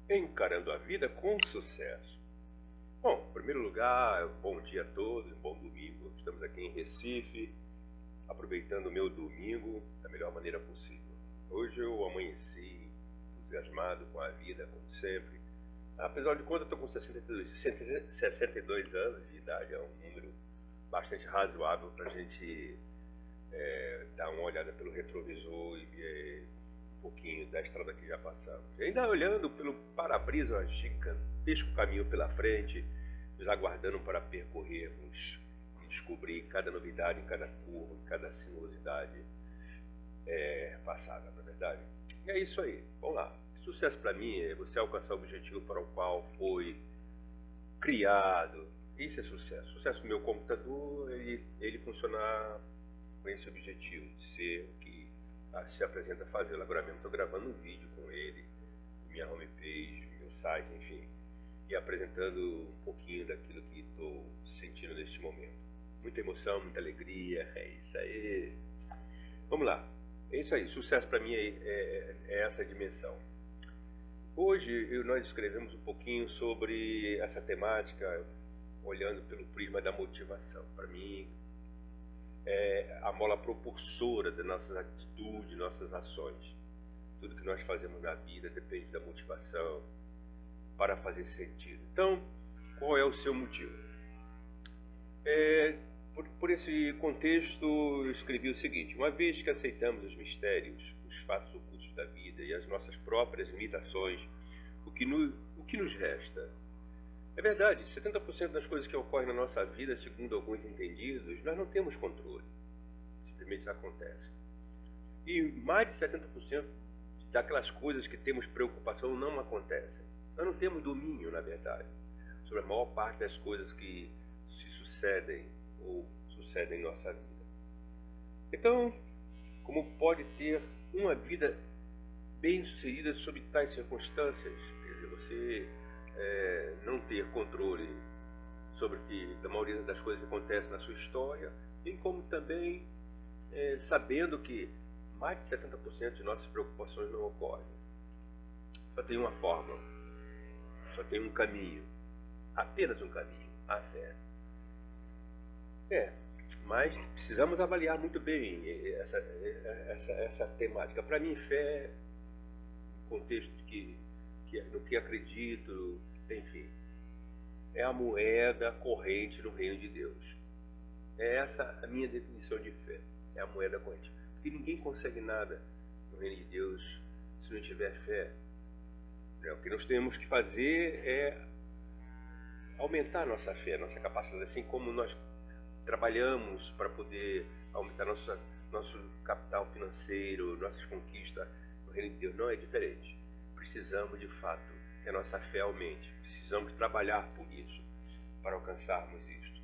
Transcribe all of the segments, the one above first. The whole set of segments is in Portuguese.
Encarando a vida com sucesso. Bom, em primeiro lugar, bom dia a todos, bom domingo. Estamos aqui em Recife, aproveitando o meu domingo da melhor maneira possível. Hoje eu amanheci entusiasmado com a vida, como sempre. Apesar de conta, eu estou com 62 anos de idade, é um número bastante razoável para a gente dar uma olhada pelo retrovisor e ver um pouquinho da estrada que já passamos. E ainda olhando pelo para-brisa, um gigantesco caminho pela frente, nos aguardando para percorrermos e descobrir cada novidade em cada curva, em cada sinuosidade passada, na verdade. E é isso aí, vamos lá. Sucesso para mim é você alcançar o objetivo para o qual foi criado. Isso é sucesso. Sucesso do meu computador, ele funcionar com esse objetivo de ser o que se apresenta a fazer. Agora mesmo estou gravando um vídeo com ele, minha homepage, meu site, enfim, e apresentando um pouquinho daquilo que estou sentindo neste momento. Muita emoção, muita alegria, é isso aí. Vamos lá, é isso aí. Sucesso para mim é essa dimensão. Hoje nós escrevemos um pouquinho sobre essa temática, olhando pelo prisma da motivação. Para mim, é a mola propulsora das nossas atitudes, nossas ações. Tudo que nós fazemos na vida depende da motivação para fazer sentido. Então, qual é o seu motivo? Por esse contexto, eu escrevi o seguinte: uma vez que aceitamos os mistérios, os fatos ocultos da vida e as nossas próprias limitações, o que nos resta? É verdade, 70% das coisas que ocorrem na nossa vida, segundo alguns entendidos, nós não temos controle. Simplesmente acontece. E mais de 70% daquelas coisas que temos preocupação não acontecem. Nós não temos domínio, na verdade, sobre a maior parte das coisas que se sucedem ou sucedem em nossa vida. Então, como pode ter uma vida bem-sucedida sob tais circunstâncias? Quer dizer, você não ter controle sobre a maioria das coisas que acontecem na sua história, bem como também sabendo que mais de 70% de nossas preocupações não ocorrem. Só tem uma fórmula, só tem um caminho, apenas um caminho, a fé. Mas precisamos avaliar muito bem essa temática. Para mim, fé, no contexto no que acredito, enfim, é a moeda corrente no reino de Deus. É essa a minha definição de fé, é a moeda corrente. Porque ninguém consegue nada no reino de Deus se não tiver fé. O que nós temos que fazer é aumentar nossa fé, nossa capacidade, assim como nós trabalhamos para poder aumentar nosso capital financeiro, nossas conquistas no reino de Deus. Não é diferente. Precisamos de fato que a nossa fé aumente. Precisamos trabalhar por isso, para alcançarmos isto.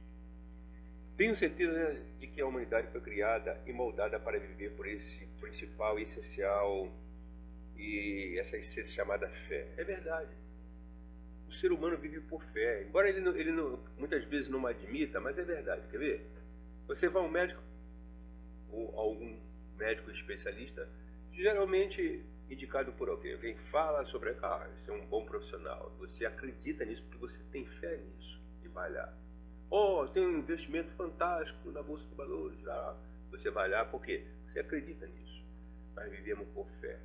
Tenho certeza de que a humanidade foi criada e moldada para viver por esse principal e essencial, e essa essência chamada fé. É verdade. O ser humano vive por fé, embora ele muitas vezes não admita, mas é verdade. Quer ver? Você vai a um médico, ou algum médico especialista, geralmente indicado por alguém. Alguém fala sobre, você é um bom profissional, você acredita nisso porque você tem fé nisso, e vai lá. Tem um investimento fantástico na Bolsa de Valores, você vai lá porque você acredita nisso. Nós vivemos por fé.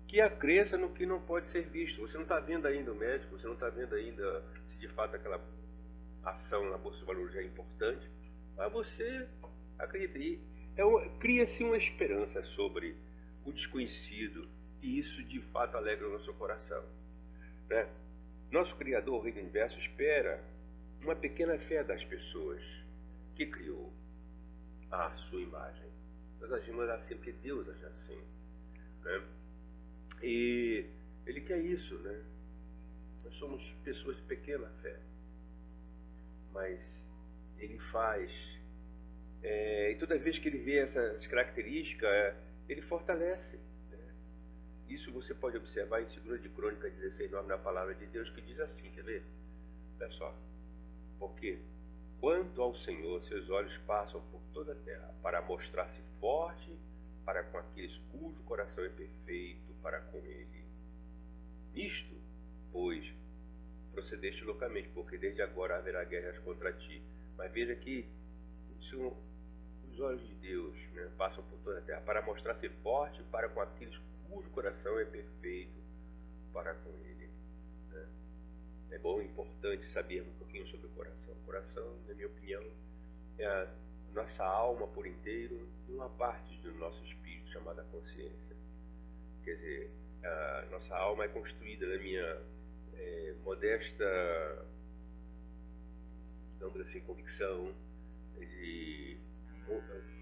Que a crença no que não pode ser visto. Você não está vendo ainda o médico, você não está vendo ainda se de fato aquela ação na Bolsa de Valores é importante, mas você acredita. E cria-se uma esperança sobre o desconhecido, e isso de fato alegra o nosso coração, né? Nosso Criador, o Rei do Universo, espera uma pequena fé das pessoas que criou à sua imagem. Nós agimos assim porque Deus age assim, né? E Ele quer isso, né? Nós somos pessoas de pequena fé, mas Ele faz, e toda vez que Ele vê essas características, Ele fortalece, né? Isso você pode observar em 2 de Crônicas 16:9, na palavra de Deus, que diz assim, quer ver? Olha só. Porque quanto ao Senhor, seus olhos passam por toda a terra para mostrar-se forte para com aqueles cujo coração é perfeito para com Ele. Nisto pois procedeste loucamente, porque desde agora haverá guerras contra ti. Mas veja que os olhos de Deus, né, passam por toda a terra para mostrar ser forte para com aqueles cujo coração é perfeito para com Ele. Né? É bom e importante sabermos um pouquinho sobre o coração. O coração, na minha opinião, é a nossa alma por inteiro e uma parte do nosso espírito chamada consciência. Quer dizer, a nossa alma é construída na minha modesta, digamos assim, convicção de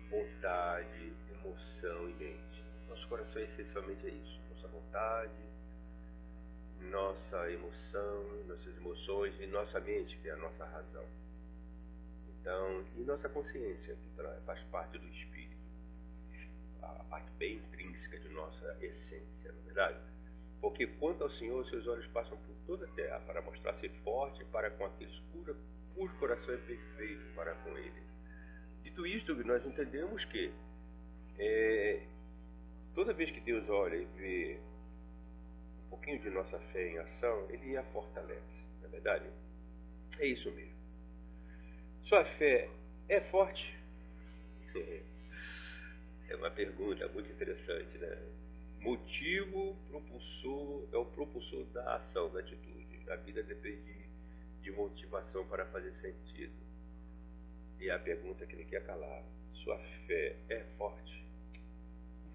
vontade, emoção e mente. Nosso coração essencialmente é isso, nossa vontade, nossa emoção, nossas emoções e nossa mente, que é a nossa razão. Então, e nossa consciência, que faz parte do espírito, a parte bem intrínseca de nossa essência, não é verdade? Porque quanto ao Senhor, seus olhos passam por toda a terra para mostrar ser forte para com aqueles cujo coração é perfeito para com Ele. Dito isto, nós entendemos que toda vez que Deus olha e vê um pouquinho de nossa fé em ação, Ele a fortalece, não é verdade? É isso mesmo. Sua fé é forte? É uma pergunta muito interessante, né? Motivo propulsor é o propulsor da ação, da atitude. A vida depende de motivação para fazer sentido. E a pergunta que não quer calar: sua fé é forte?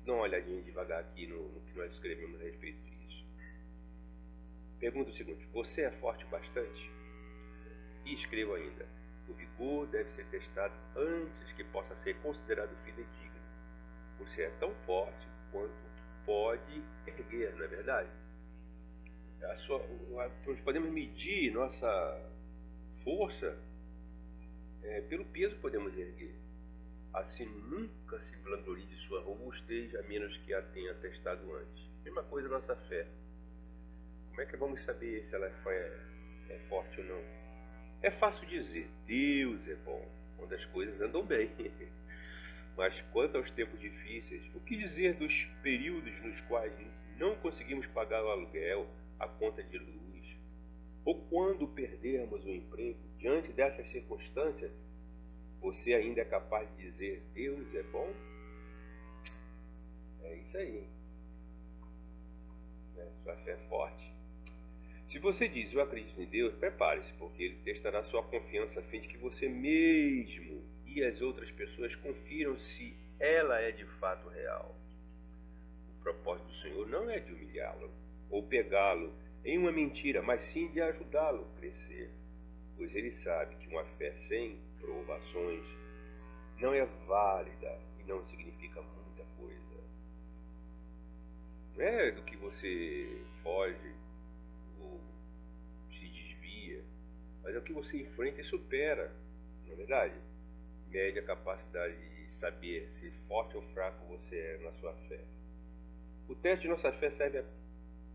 Dá uma olhadinha devagar aqui no que nós escrevemos a respeito disso. Pergunta o seguinte: você é forte bastante? E escreva ainda: o vigor deve ser testado antes que possa ser considerado fidedigno. Você é tão forte quanto pode erguer, não é verdade? Nós podemos medir nossa força pelo peso que podemos erguer. Assim, nunca se vanglorie de sua robustez, a menos que a tenha testado antes. Mesma coisa a nossa fé. Como é que vamos saber se ela é forte ou não? É fácil dizer, Deus é bom, quando as coisas andam bem. Mas quanto aos tempos difíceis, o que dizer dos períodos nos quais não conseguimos pagar o aluguel, a conta de luz? Ou quando perdermos o emprego? Diante dessas circunstâncias, você ainda é capaz de dizer, Deus é bom? É isso aí. Sua fé é forte. Se você diz, eu acredito em Deus, prepare-se, porque Ele testará sua confiança a fim de que você mesmo e as outras pessoas confiram se ela é de fato real. O propósito do Senhor não é de humilhá-lo ou pegá-lo em uma mentira, mas sim de ajudá-lo a crescer, pois Ele sabe que uma fé sem provações não é válida e não significa muita coisa. Não é do que você foge ou se desvia, mas é o que você enfrenta e supera, não é verdade? Mede a capacidade de saber se forte ou fraco você é na sua fé. O teste de nossa fé serve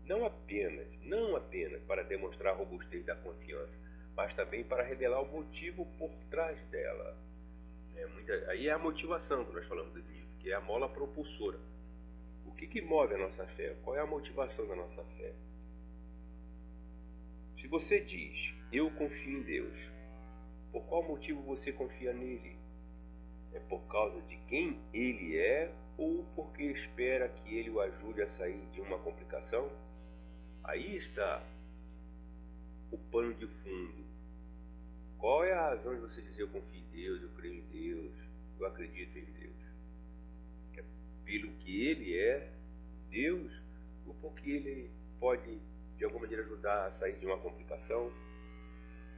não apenas para demonstrar a robustez da confiança, mas também para revelar o motivo por trás dela. Aí é a motivação que nós falamos do livro, que é a mola propulsora. O que move a nossa fé? Qual é a motivação da nossa fé? Se você diz, eu confio em Deus, por qual motivo você confia nele? É por causa de quem ele é ou porque espera que ele o ajude a sair de uma complicação? Aí está o pano de fundo. Qual é a razão de você dizer eu confio em Deus, eu creio em Deus, eu acredito em Deus? É pelo que ele é, Deus, ou porque ele pode de alguma maneira ajudar a sair de uma complicação?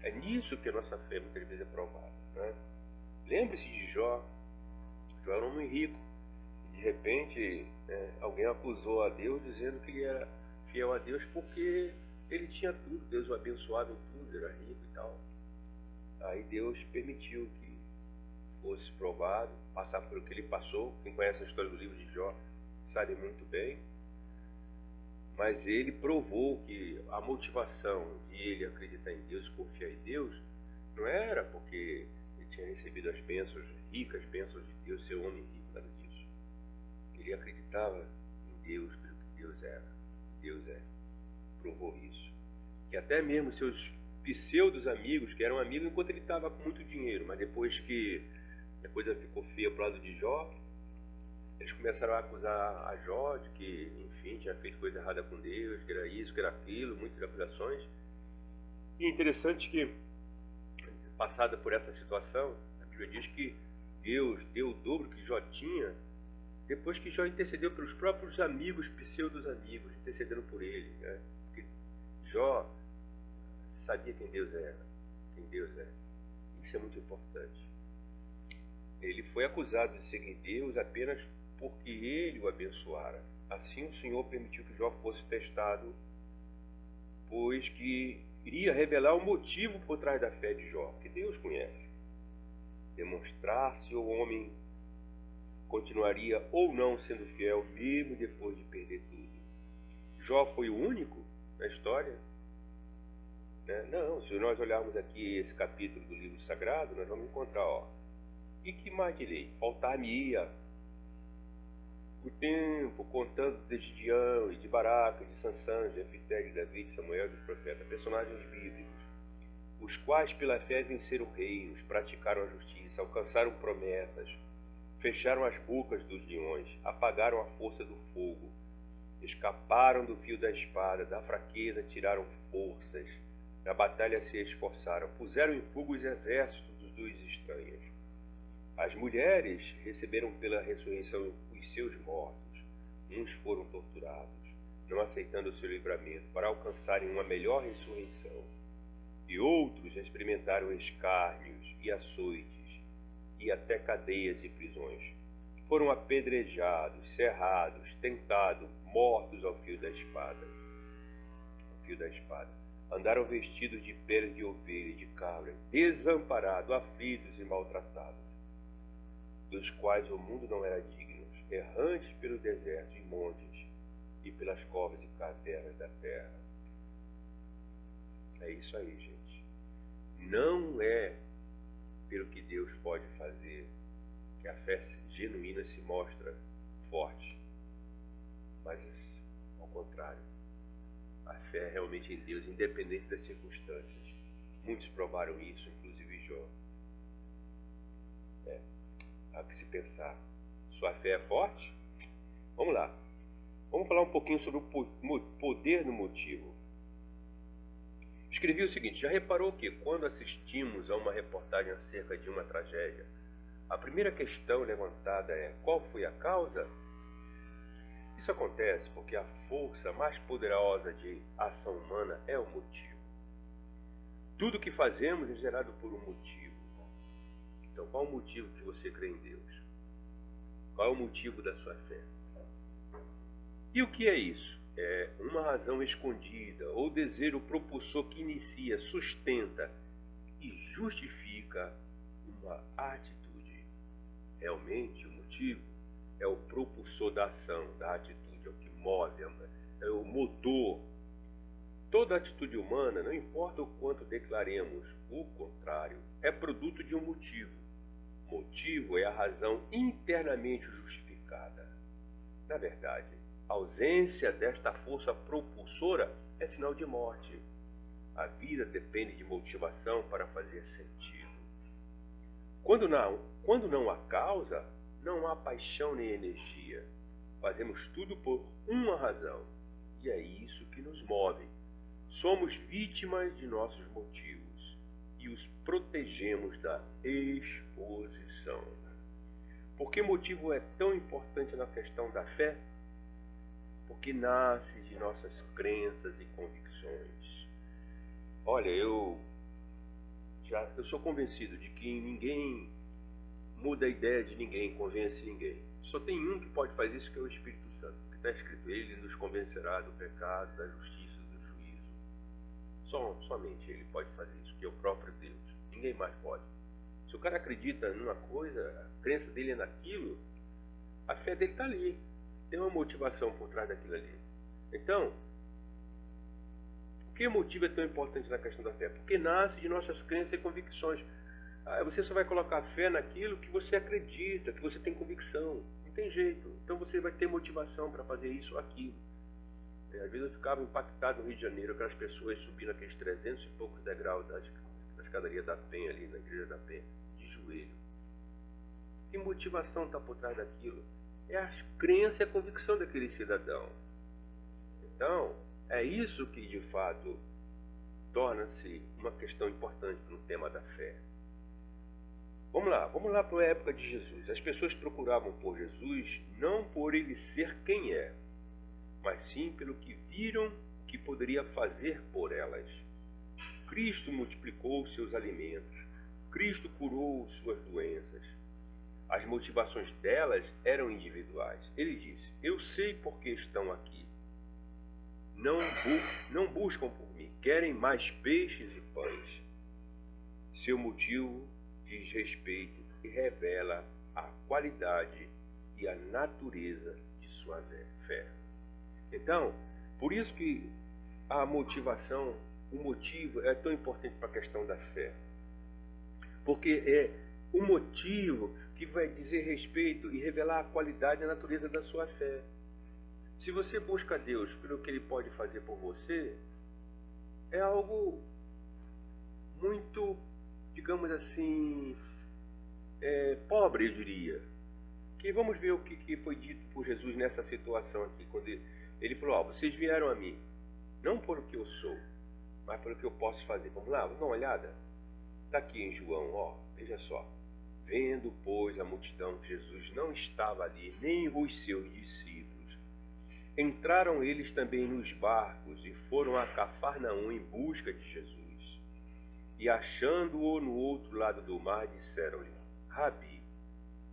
É nisso que a nossa fé muitas vezes é provada, né? Lembre-se de Jó. Jó era um homem rico. De repente, alguém acusou a Deus dizendo que ele era fiel a Deus porque ele tinha tudo. Deus o abençoava em tudo, era rico e tal. Aí Deus permitiu que fosse provado, passar por o que ele passou. Quem conhece a história do livro de Jó sabe muito bem. Mas ele provou que a motivação de ele acreditar em Deus, confiar em Deus, não era porque ele tinha recebido as bênçãos, ricas bênçãos de Deus, ser homem rico, nada disso. Ele acreditava em Deus pelo que Deus era. Deus é. Provou isso. que até mesmo seus pseudos amigos, que eram amigos enquanto ele estava com muito dinheiro, mas depois que a coisa ficou feia pro lado de Jó, eles começaram a acusar a Jó de que, enfim, tinha feito coisa errada com Deus, que era isso, que era aquilo, muitas acusações. E é interessante que, passada por essa situação, a Bíblia diz que Deus deu o dobro que Jó tinha, depois que Jó intercedeu pelos próprios amigos, pseudos amigos, intercedendo por ele, né? Porque Jó sabia quem Deus era, quem Deus é. Isso é muito importante. Ele foi acusado de seguir Deus apenas porque ele o abençoara. Assim o Senhor permitiu que Jó fosse testado, pois que iria revelar o motivo por trás da fé de Jó, que Deus conhece. Demonstrar se o homem continuaria ou não sendo fiel, mesmo depois de perder tudo. Jó foi o único na história? Né? Não, se nós olharmos aqui esse capítulo do livro sagrado, nós vamos encontrar, e que mais direi? Faltar-me-ia o tempo contando de Gideão e de Baraca, de Sansão, de Jefté, de Davi, de Samuel, dos profetas, personagens bíblicos, os quais pela fé venceram reinos, praticaram a justiça, alcançaram promessas, fecharam as bocas dos leões, apagaram a força do fogo, escaparam do fio da espada, da fraqueza tiraram forças, na batalha se esforçaram, puseram em fuga os exércitos dos estranhos. As mulheres receberam pela ressurreição os seus mortos. Uns foram torturados, não aceitando o seu livramento, para alcançarem uma melhor ressurreição. E outros experimentaram escárnios e açoites, e até cadeias e prisões. Foram apedrejados, cerrados, tentados, mortos ao fio da espada. Ao fio da espada. Andaram vestidos de peles de ovelha e de cabra, desamparados, aflitos e maltratados, dos quais o mundo não era digno, errantes pelos desertos e montes e pelas covas e cavernas da terra. É isso aí, gente. Não é pelo que Deus pode fazer que a fé genuína se mostra forte, mas ao contrário, a fé é realmente em Deus, independente das circunstâncias. Muitos provaram isso, inclusive Jó. Há que se pensar. Sua fé é forte? Vamos lá. Vamos falar um pouquinho sobre o poder do motivo. Escrevi o seguinte: já reparou que quando assistimos a uma reportagem acerca de uma tragédia, a primeira questão levantada é: qual foi a causa? Isso acontece porque a força mais poderosa de ação humana é o motivo. Tudo que fazemos é gerado por um motivo. Então, qual o motivo que você crê em Deus? Qual é o motivo da sua fé? E o que é isso? É uma razão escondida ou desejo propulsor que inicia, sustenta e justifica uma atitude. Realmente, o motivo é o propulsor da ação, da atitude, é o que move, é o motor. Toda atitude humana, não importa o quanto declaremos o contrário, é produto de um motivo. Motivo é a razão internamente justificada. Na verdade, a ausência desta força propulsora é sinal de morte. A vida depende de motivação para fazer sentido. Quando não há causa, não há paixão nem energia. Fazemos tudo por uma razão, e é isso que nos move. Somos vítimas de nossos motivos e os protegemos da exposição. Por que motivo é tão importante na questão da fé? Porque nasce de nossas crenças e convicções. Olha, eu sou convencido de que ninguém muda a ideia de ninguém, convence ninguém. Só tem um que pode fazer isso, que é o Espírito Santo. Que está escrito: ele nos convencerá do pecado, da justiça, do juízo. Somente ele pode fazer isso, que é o próprio Deus. Ninguém mais pode. Se o cara acredita numa coisa, a crença dele é naquilo, a fé dele está ali. Tem uma motivação por trás daquilo ali. Então, por que o motivo é tão importante na questão da fé? Porque nasce de nossas crenças e convicções. Você só vai colocar fé naquilo que você acredita, que você tem convicção. Não tem jeito. Então você vai ter motivação para fazer isso ou aquilo. vezes eu ficava impactado no Rio de Janeiro, aquelas pessoas subindo aqueles 300 e poucos degraus da escadaria da Penha, ali na igreja da Penha, de joelho. Que motivação está por trás daquilo? É a crença e a convicção daquele cidadão. Então, é isso que de fato torna-se uma questão importante no tema da fé. Vamos lá para a época de Jesus. As pessoas procuravam por Jesus não por ele ser quem é, mas sim pelo que viram que poderia fazer por elas. Cristo multiplicou seus alimentos, Cristo curou suas doenças. As motivações delas eram individuais. Ele disse: eu sei por que estão aqui. Não buscam por mim, querem mais peixes e pães. Seu motivo diz respeito e revela a qualidade e a natureza de sua fé. Então, por isso que a motivação, o motivo é tão importante para a questão da fé. Porque é o motivo que vai dizer respeito e revelar a qualidade e a natureza da sua fé. Se você busca Deus pelo que Ele pode fazer por você, é algo muito, digamos assim, pobre, eu diria. Que vamos ver o que foi dito por Jesus nessa situação aqui, quando ele falou: vocês vieram a mim, não por o que eu sou, mas pelo que eu posso fazer. Vamos lá, vamos dar uma olhada? Está aqui em João, veja só. Vendo, pois, a multidão que Jesus não estava ali, nem os seus discípulos, entraram eles também nos barcos e foram a Cafarnaum em busca de Jesus. E achando-o no outro lado do mar, disseram-lhe: Rabi,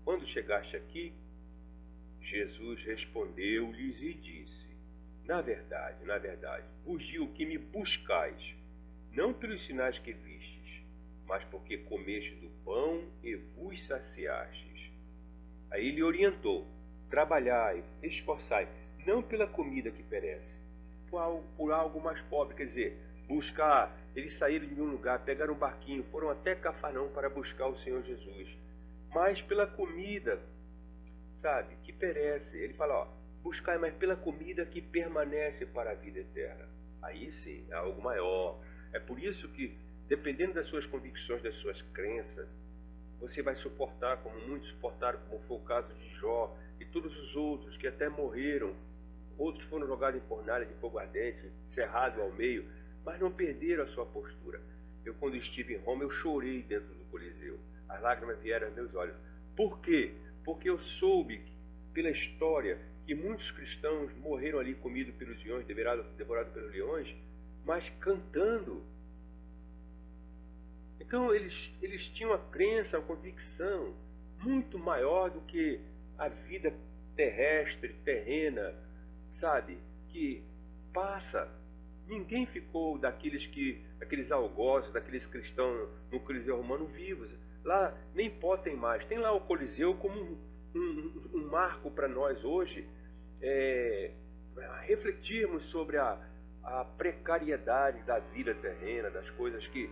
quando chegaste aqui? Jesus respondeu-lhes e disse: na verdade, vos digo que me buscais, não pelos sinais que vistes, mas porque comeste do pão e vos saciastes. Aí ele orientou: trabalhai, esforçai, não pela comida que perece, por algo mais pobre, quer dizer, buscar. Eles saíram de um lugar, pegaram um barquinho, foram até Cafarnaum para buscar o Senhor Jesus, mas pela comida, sabe, que perece. Ele fala: buscai, mas pela comida que permanece para a vida eterna. Aí sim, é algo maior. É por isso que, dependendo das suas convicções, das suas crenças, você vai suportar, como muitos suportaram, como foi o caso de Jó e todos os outros que até morreram. Outros foram jogados em fornalha de fogo ardente, cerrado ao meio, mas não perderam a sua postura. Eu, quando estive em Roma, eu chorei dentro do Coliseu. As lágrimas vieram aos meus olhos. Por quê? Porque eu soube, pela história, que muitos cristãos morreram ali comidos pelos leões, devorados pelos leões, mas cantando. Então eles tinham a crença, a convicção muito maior do que a vida terrestre, terrena, sabe, que passa. Ninguém ficou aqueles algozes, daqueles cristãos no Coliseu Romano vivos. Lá nem pó tem mais. Tem lá o Coliseu como um marco para nós hoje, refletirmos sobre a precariedade da vida terrena, das coisas que,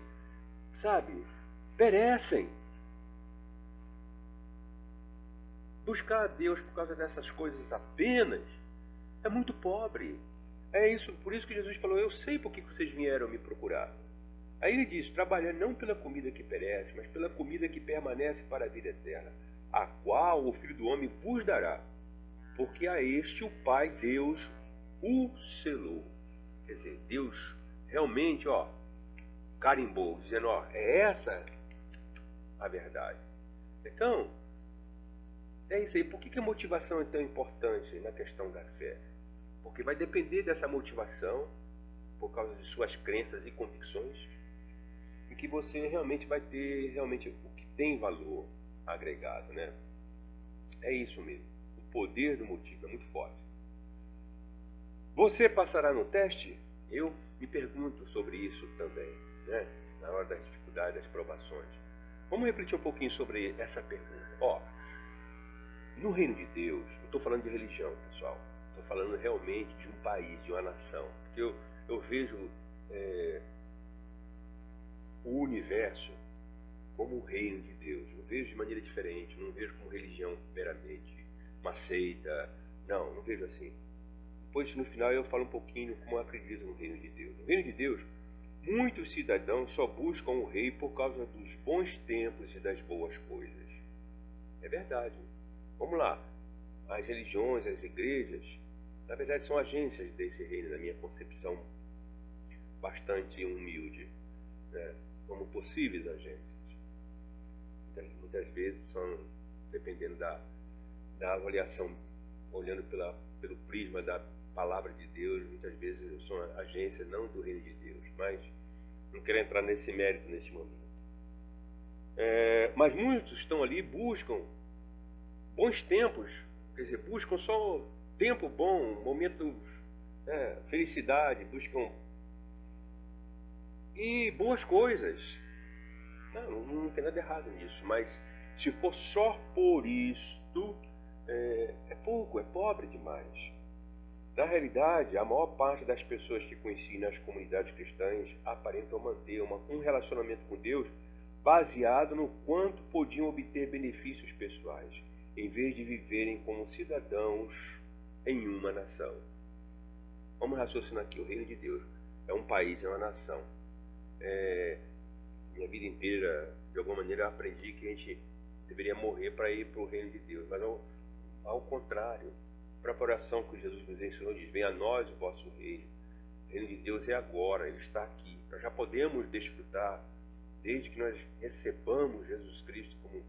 sabe, perecem. Buscar a Deus por causa dessas coisas apenas é muito pobre. É isso, por isso que Jesus falou: eu sei por que vocês vieram me procurar. Aí ele diz: trabalhar não pela comida que perece, mas pela comida que permanece para a vida eterna, a qual o Filho do Homem vos dará, porque a este o Pai Deus o selou. Quer dizer, Deus realmente, carimbou, dizendo: é essa a verdade. Então, é isso aí. Por que a motivação é tão importante na questão da fé? Porque vai depender dessa motivação, por causa de suas crenças e convicções, em que você realmente vai ter o que tem valor agregado, né? É isso mesmo. O poder do motivo é muito forte. Você passará no teste? Eu me pergunto sobre isso também, né? Na hora das dificuldades, das provações. Vamos refletir um pouquinho sobre essa pergunta. No reino de Deus, eu estou falando de religião, pessoal. Estou falando realmente de um país, de uma nação. Porque eu vejo o universo como o reino de Deus. Eu vejo de maneira diferente. Não vejo como religião meramente, uma seita. Não vejo assim. depois no final eu falo um pouquinho como eu acredito no reino de Deus. No reino de Deus, muitos cidadãos só buscam o rei por causa dos bons tempos e das boas coisas. É verdade. Vamos lá. As religiões, as igrejas, na verdade são agências desse reino, na minha concepção bastante humilde, né? Como possíveis agências. Muitas vezes são, dependendo da avaliação, olhando pelo prisma da palavra de Deus, muitas vezes são agências não do reino de Deus, mas não quero entrar nesse mérito nesse momento. Mas muitos estão ali, buscam bons tempos, quer dizer, buscam só tempo bom, momentos, felicidade, buscam e boas coisas. Não tem nada errado nisso, mas se for só por isto, é pouco, é pobre demais. Na realidade, a maior parte das pessoas que conheci nas comunidades cristãs aparentam manter um relacionamento com Deus baseado no quanto podiam obter benefícios pessoais, em vez de viverem como cidadãos em uma nação. Vamos raciocinar aqui, o reino de Deus é um país, é uma nação. Minha vida inteira, de alguma maneira, eu aprendi que a gente deveria morrer para ir para o reino de Deus, mas ao contrário, a própria oração que Jesus nos ensinou diz: venha a nós o vosso reino. O reino de Deus é agora, ele está aqui. Nós já podemos desfrutar, desde que nós recebamos Jesus Cristo como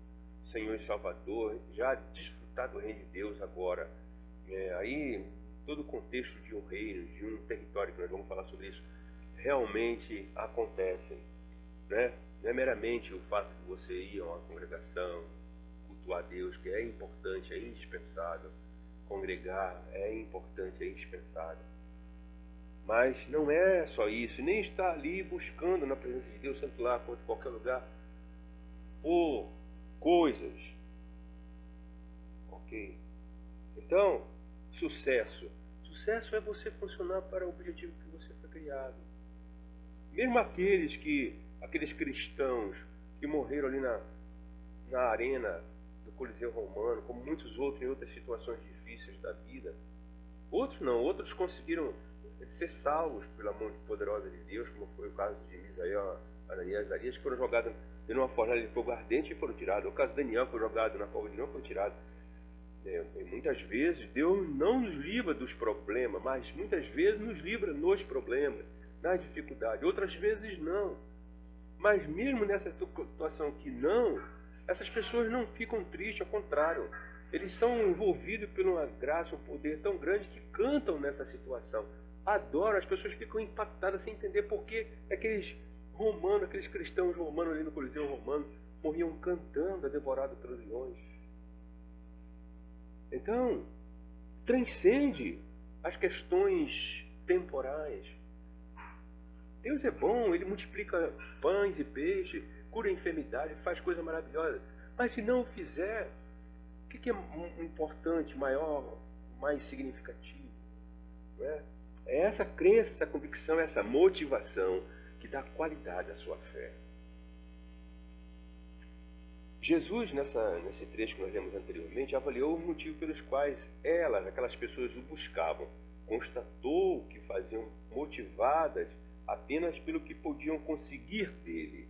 Senhor e Salvador, já desfrutar do reino de Deus agora. Aí, todo o contexto de um reino, de um território, que nós vamos falar sobre isso, realmente acontece, né? Não é meramente o fato de você ir a uma congregação, cultuar a Deus, que é importante, é indispensável. Congregar é importante, é indispensável. Mas não é só isso, nem estar ali buscando na presença de Deus, tanto lá quanto em qualquer lugar, por coisas. Ok? Então, sucesso. Sucesso é você funcionar para o objetivo que você foi criado. Mesmo aqueles cristãos que morreram ali na arena do Coliseu Romano, como muitos outros em outras situações difíceis da vida, outros não, outros conseguiram ser salvos pela mão poderosa de Deus, como foi o caso de Misael, Ananias e Azarias, que foram jogados em uma fornalha de fogo ardente e foram tirados. O caso de Daniel, que foi jogado na cova de Leão, foi tirado. E muitas vezes Deus não nos livra dos problemas, mas muitas vezes nos livra nos problemas, nas dificuldades. Outras vezes não. Mas mesmo nessa situação que não, essas pessoas não ficam tristes, ao contrário. Eles são envolvidos por uma graça, um poder tão grande que cantam nessa situação. Adoram, as pessoas ficam impactadas sem entender por que aqueles romanos, aqueles cristãos romanos ali no Coliseu Romano, morriam cantando, devorados pelos leões. Então, transcende as questões temporais. Deus é bom, Ele multiplica pães e peixes, cura a enfermidade, faz coisa maravilhosa. Mas se não o fizer, o que é importante, maior, mais significativo? Não é? É essa crença, essa convicção, essa motivação que dá qualidade à sua fé. Jesus, nesse trecho que nós lemos anteriormente, avaliou os motivos pelos quais aquelas pessoas o buscavam. Constatou que faziam motivadas apenas pelo que podiam conseguir dele.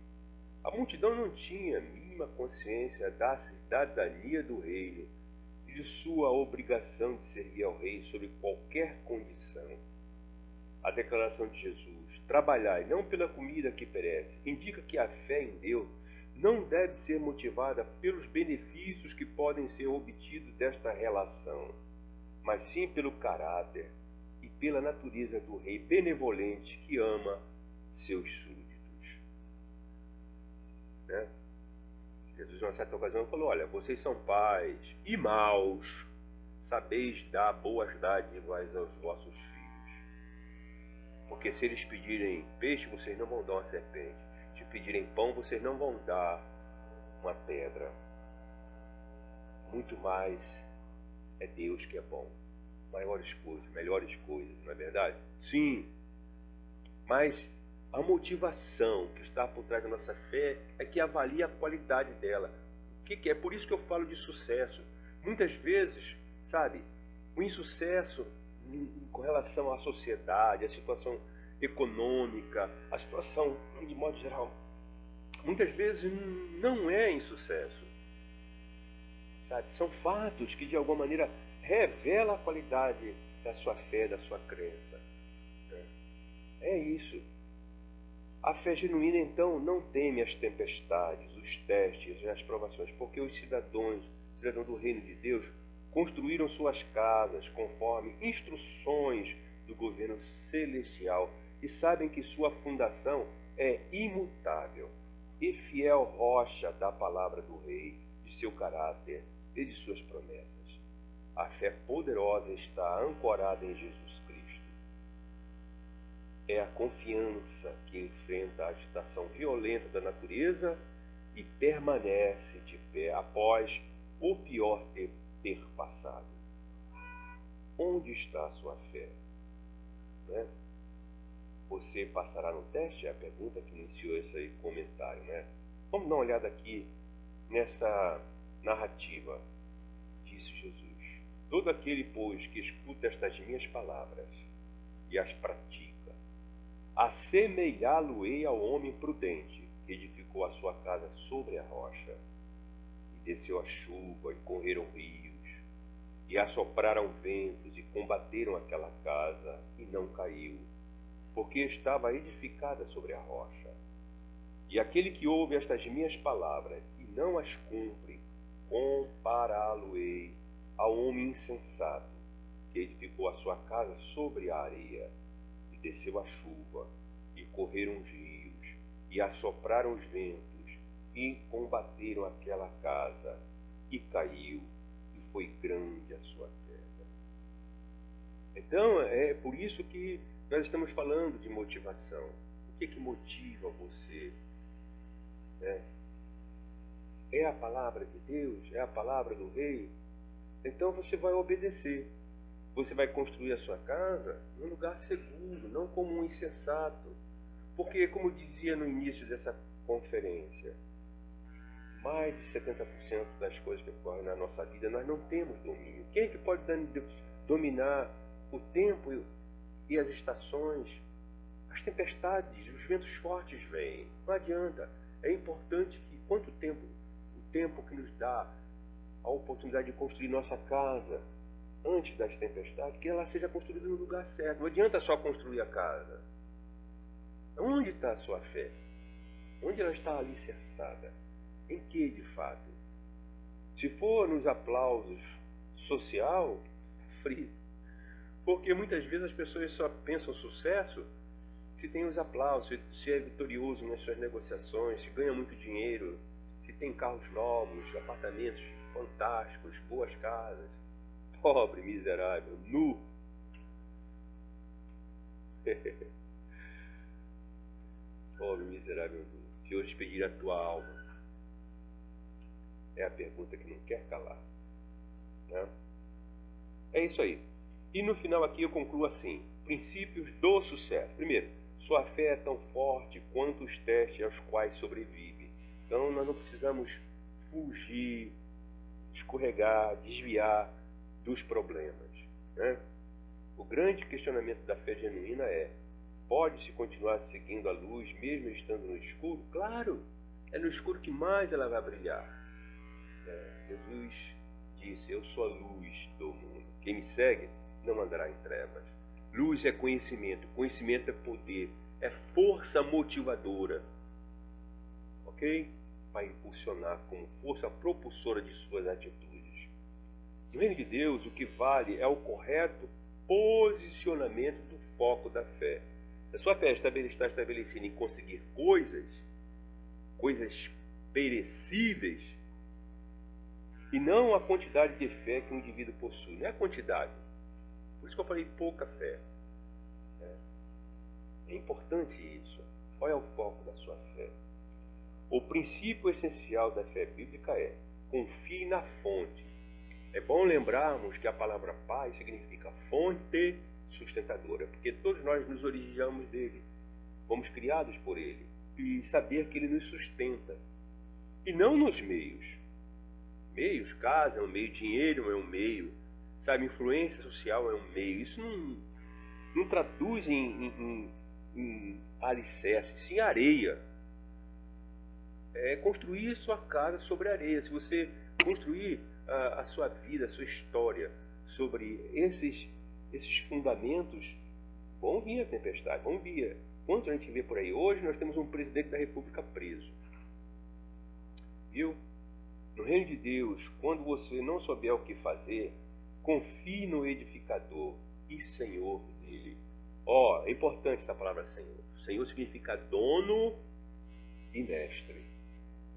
A multidão não tinha a mínima consciência da cidadania do reino e de sua obrigação de servir ao rei sob qualquer condição. A declaração de Jesus, trabalhai não pela comida que perece, indica que a fé em Deus não deve ser motivada pelos benefícios que podem ser obtidos desta relação, mas sim pelo caráter e pela natureza do rei benevolente que ama seus súditos. Né? Jesus, numa certa ocasião, falou: olha, vocês são pais e maus, sabeis dar boas dádivas aos vossos filhos. Porque se eles pedirem peixe, vocês não vão dar uma serpente. Se pedirem pão, vocês não vão dar uma pedra. Muito mais é Deus que é bom. Maiores coisas, melhores coisas, não é verdade? Sim. Mas a motivação que está por trás da nossa fé é que avalia a qualidade dela. O que é? Por isso que eu falo de sucesso. Muitas vezes, sabe, o insucesso com relação à sociedade, à situação econômica, à situação de modo geral, muitas vezes não é insucesso. Sabe? São fatos que de alguma maneira revelam a qualidade da sua fé, da sua crença. É isso. A fé genuína, então, não teme as tempestades, os testes e as provações, porque os cidadãos do reino de Deus construíram suas casas conforme instruções do governo celestial e sabem que sua fundação é imutável e fiel rocha da palavra do rei, de seu caráter e de suas promessas. A fé poderosa está ancorada em Jesus Cristo. É a confiança que enfrenta a agitação violenta da natureza e permanece de pé após o pior ter passado. Onde está a sua fé? Né? Você passará no teste? É a pergunta que iniciou esse comentário. Né? Vamos dar uma olhada aqui nessa narrativa. Disse Jesus: todo aquele, pois, que escuta estas minhas palavras e as pratica, assemelhá-lo-ei ao homem prudente que edificou a sua casa sobre a rocha. E desceu a chuva, e correram rios, e assopraram ventos, e combateram aquela casa, e não caiu, porque estava edificada sobre a rocha. E aquele que ouve estas minhas palavras e não as cumpre, compará-lo-ei ao homem insensato que edificou a sua casa sobre a areia. E desceu a chuva, e correram os rios, e assopraram os ventos, e combateram aquela casa, e caiu, e foi grande a sua queda. Então, é por isso que nós estamos falando de motivação. O que motiva você? É a palavra de Deus? É a palavra do rei? Então você vai obedecer. Você vai construir a sua casa num lugar seguro, não como um insensato. Porque, como dizia no início dessa conferência, mais de 70% das coisas que ocorrem na nossa vida nós não temos domínio. Quem é que pode dominar o tempo e as estações? As tempestades, os ventos fortes vêm. Não adianta. É importante que o tempo que nos dá a oportunidade de construir nossa casa antes das tempestades, que ela seja construída no lugar certo. Não adianta só construir a casa. Onde está a sua fé? Onde ela está alicerçada? Em que, de fato? Se for nos aplausos social, frio. Porque muitas vezes as pessoas só pensam sucesso se tem os aplausos, se é vitorioso nas suas negociações, se ganha muito dinheiro, se tem carros novos, apartamentos fantásticos, boas casas. Pobre, miserável, nu. Pobre, miserável, nu. Se eu te pedir a tua alma, é a pergunta que não quer calar. Né? É isso aí. E no final aqui eu concluo assim: princípios do sucesso. Primeiro, sua fé é tão forte quanto os testes aos quais sobrevive. Então nós não precisamos fugir, escorregar, desviar dos problemas. Né? O grande questionamento da fé genuína é: pode-se continuar seguindo a luz mesmo estando no escuro? Claro! É no escuro que mais ela vai brilhar. Jesus disse: eu sou a luz do mundo. Quem me segue não andará em trevas. Luz é conhecimento, conhecimento é poder, é força motivadora, ok? Vai impulsionar como força propulsora de suas atitudes. No reino de Deus, o que vale é o correto posicionamento do foco da fé. Se a sua fé está estabelecida em conseguir coisas perecíveis, e não a quantidade de fé que um indivíduo possui, não é a quantidade. Por isso que eu falei pouca fé. É importante isso. Qual é o foco da sua fé? O princípio essencial da fé bíblica é: confie na fonte. É bom lembrarmos que a palavra Pai significa fonte sustentadora, porque todos nós nos originamos dele, fomos criados por ele, e saber que ele nos sustenta, e não nos meios. Meios, casa é um meio, dinheiro é um meio, sabe? Influência social é um meio. Isso não traduz em alicerce, sim areia. É construir sua casa sobre areia. Se você construir a sua vida, a sua história sobre esses fundamentos, vão vir a tempestade, vão vir. Quanto a gente vê por aí? Hoje nós temos um presidente da República preso. Viu? No reino de Deus, quando você não souber o que fazer, confie no edificador e Senhor dele. Ó, é importante essa palavra Senhor. Senhor significa dono e mestre.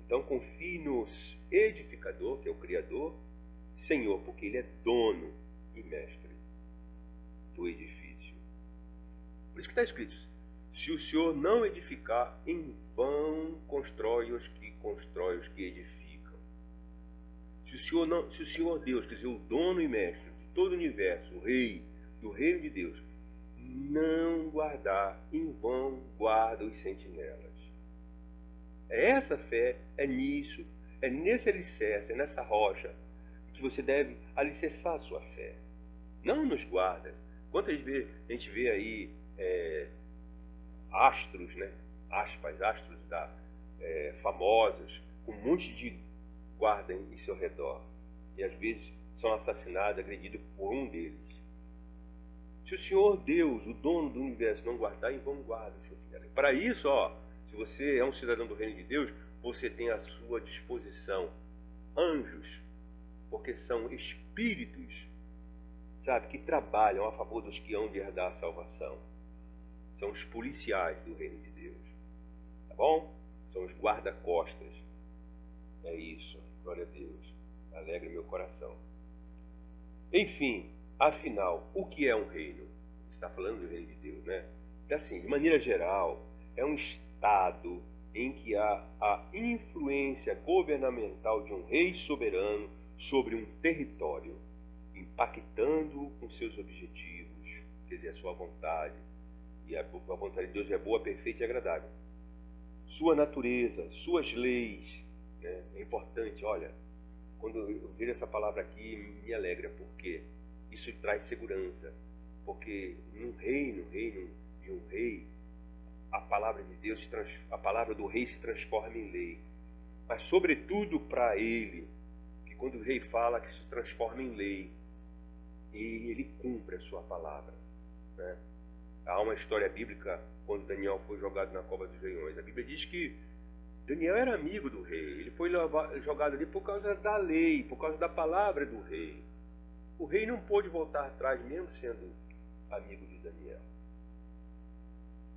Então confie no edificador, que é o Criador, Senhor, porque ele é dono e mestre do edifício. Por isso que está escrito: se o Senhor não edificar, em vão constrói os que edificam. Se o Senhor Deus, quer dizer, o dono e mestre de todo o universo, o rei do reino de Deus, não guardar, em vão guarda os sentinelas. É essa fé, é nisso, é nesse alicerce, é nessa rocha que você deve alicerçar a sua fé. Não nos guardas. Quantas vezes a gente vê aí astros, né? Aspas, astros famosos, com um monte de guarda em seu redor. E às vezes são assassinados, agredidos por um deles. Se o Senhor Deus, o dono do universo, não guardar, em vão guarda o seu filho. Para isso, se você é um cidadão do reino de Deus, você tem à sua disposição anjos, porque são espíritos, sabe, que trabalham a favor dos que hão de herdar a salvação. São os policiais do reino de Deus. Tá bom? São os guarda-costas. É isso. Glória a Deus. Alegra meu coração. Enfim, afinal, o que é um reino? Você está falando do reino de Deus, né? Então, assim, de maneira geral, é um estado em que há a influência governamental de um rei soberano sobre um território, impactando com seus objetivos, quer dizer, a sua vontade. E a vontade de Deus é boa, perfeita e agradável. Sua natureza, suas leis, né? É importante, olha, quando eu vejo essa palavra aqui, me alegra, porque isso traz segurança. Porque no reino de um rei, a palavra de Deus, a palavra do rei se transforma em lei. Mas sobretudo para ele, que quando o rei fala, que se transforma em lei, e ele cumpre a sua palavra, né? Há uma história bíblica quando Daniel foi jogado na cova dos leões. A Bíblia diz que Daniel era amigo do rei. Ele foi jogado ali por causa da lei, por causa da palavra do rei. O rei não pôde voltar atrás, mesmo sendo amigo de Daniel.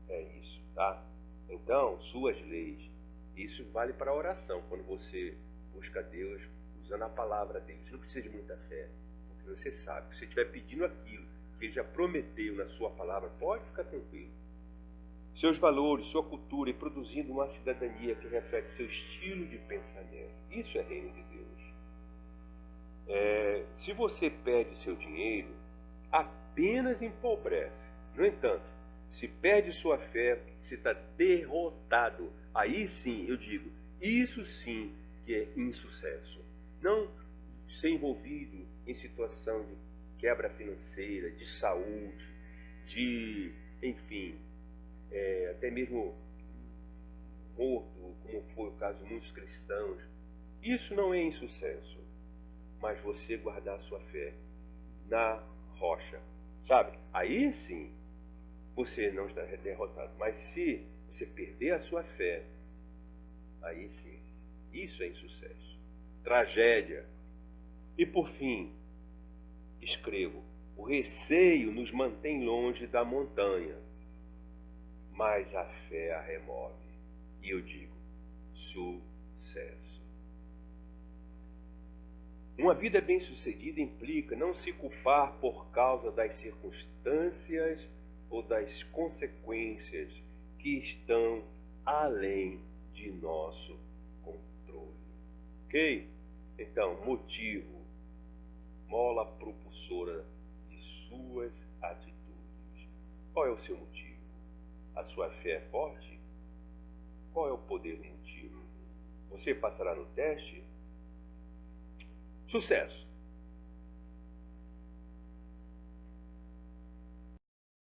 É isso, tá? Então, suas leis. Isso vale para a oração. Quando você busca Deus usando a palavra dele. Você não precisa de muita fé. Porque você sabe que se você estiver pedindo aquilo que ele já prometeu na sua palavra, pode ficar tranquilo. Seus valores, sua cultura e produzindo uma cidadania que reflete seu estilo de pensamento. Isso é reino de Deus. Se você perde seu dinheiro, apenas empobrece. No entanto, se perde sua fé, você está derrotado. Aí sim, eu digo, isso sim que é insucesso. Não ser envolvido em situação de quebra financeira, de saúde, de, enfim, até mesmo morto, como foi o caso de muitos cristãos. Isso não é insucesso, mas você guardar a sua fé na rocha, sabe? Aí sim, você não está derrotado. Mas se você perder a sua fé, aí sim, isso é insucesso, tragédia. E por fim, escrevo: o receio nos mantém longe da montanha, mas a fé a remove. E eu digo, sucesso. Uma vida bem-sucedida implica não se culpar por causa das circunstâncias ou das consequências que estão além de nosso controle. Ok? Então, motivo, mola propulsora de suas atitudes. Qual é o seu motivo? A sua fé é forte? Qual é o poder do motivo? Você passará no teste? Sucesso!